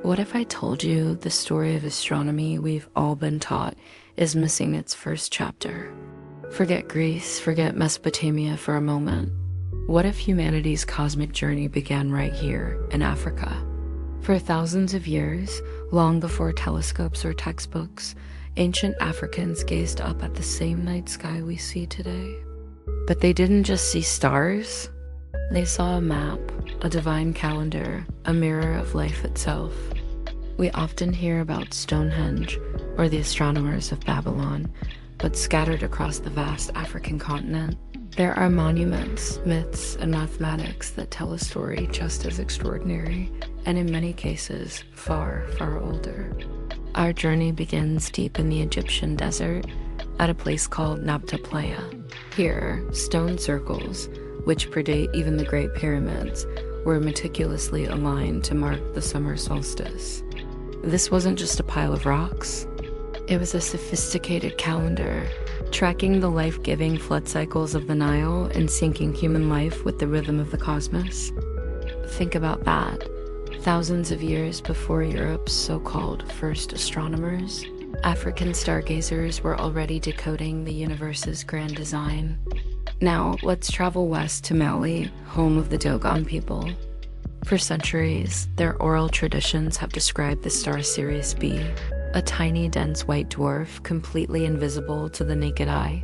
What if I told you the story of astronomy we've all been taught is missing its first chapter? Forget Greece, forget Mesopotamia for a moment. What if humanity's cosmic journey began right here in Africa? For thousands of years, long before telescopes or textbooks, ancient Africans gazed up at the same night sky we see today. But they didn't just see stars. They saw a map, a divine calendar, a mirror of life itself. We often hear about Stonehenge or the astronomers of Babylon, but scattered across the vast African continent, there are monuments, myths, and mathematics that tell a story just as extraordinary, and in many cases, far, far older. Our journey begins deep in the Egyptian desert, at a place called Nabta Playa. Here, stone circles, which predate even the Great Pyramids, were meticulously aligned to mark the summer solstice. This wasn't just a pile of rocks. It was a sophisticated calendar, tracking the life-giving flood cycles of the Nile and syncing human life with the rhythm of the cosmos. Think about that. Thousands of years before Europe's so-called first astronomers, African stargazers were already decoding the universe's grand design. Now, let's travel west to Mali, home of the Dogon people. For centuries, their oral traditions have described the star Sirius B, a tiny, dense white dwarf completely invisible to the naked eye.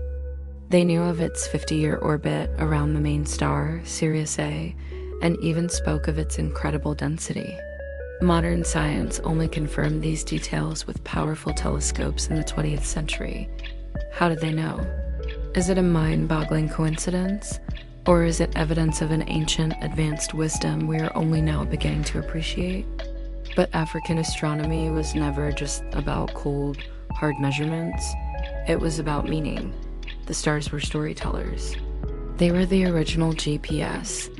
They knew of its 50-year orbit around the main star, Sirius A, and even spoke of its incredible density. Modern science only confirmed these details with powerful telescopes in the 20th century. How did they know? Is it a mind-boggling coincidence? Or is it evidence of an ancient, advanced wisdom we are only now beginning to appreciate? But African astronomy was never just about cold, hard measurements. It was about meaning. The stars were storytellers. They were the original GPS,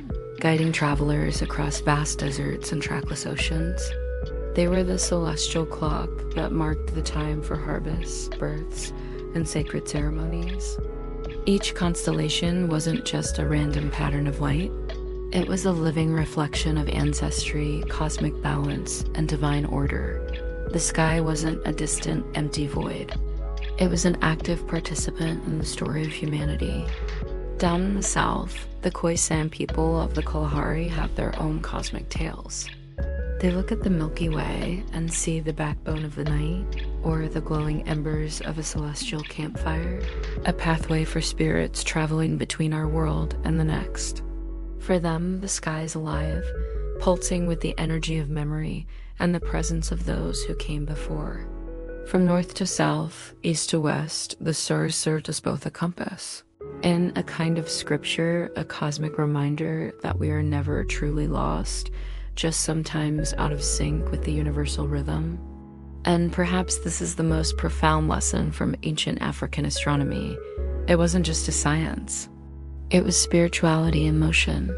guiding travelers across vast deserts and trackless oceans. They were the celestial clock that marked the time for harvests, births, and sacred ceremonies. Each constellation wasn't just a random pattern of light. It was a living reflection of ancestry, cosmic balance, and divine order. The sky wasn't a distant, empty void. It was an active participant in the story of humanity. Down in the south, the Khoisan people of the Kalahari have their own cosmic tales. They look at the Milky Way and see the backbone of the night, or the glowing embers of a celestial campfire, a pathway for spirits traveling between our world and the next. For them, the sky is alive, pulsing with the energy of memory and the presence of those who came before. From north to south, east to west, the stars served as both a compass. In a kind of scripture, a cosmic reminder that we are never truly lost, just sometimes out of sync with the universal rhythm. And perhaps this is the most profound lesson from ancient African astronomy. It wasn't just a science. It was spirituality in motion.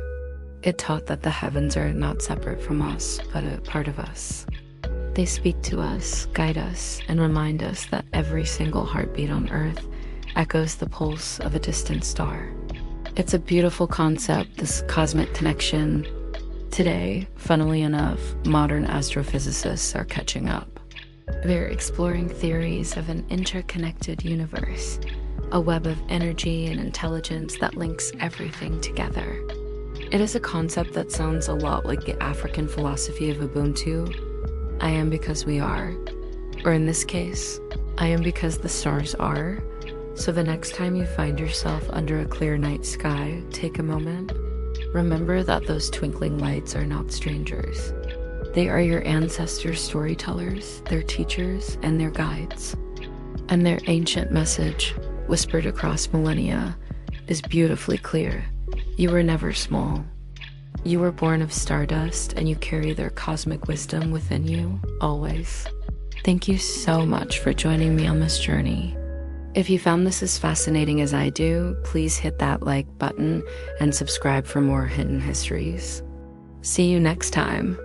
It taught that the heavens are not separate from us, but a part of us. They speak to us, guide us, and remind us that every single heartbeat on Earth echoes the pulse of a distant star. It's a beautiful concept, this cosmic connection. Today, funnily enough, modern astrophysicists are catching up. They're exploring theories of an interconnected universe, a web of energy and intelligence that links everything together. It is a concept that sounds a lot like the African philosophy of Ubuntu. I am because we are. Or in this case, I am because the stars are. So the next time you find yourself under a clear night sky, take a moment. Remember that those twinkling lights are not strangers. They are your ancestors' storytellers, their teachers, and their guides. And their ancient message, whispered across millennia, is beautifully clear. You were never small. You were born of stardust, and you carry their cosmic wisdom within you, always. Thank you so much for joining me on this journey. If you found this as fascinating as I do, please hit that like button and subscribe for more hidden histories. See you next time.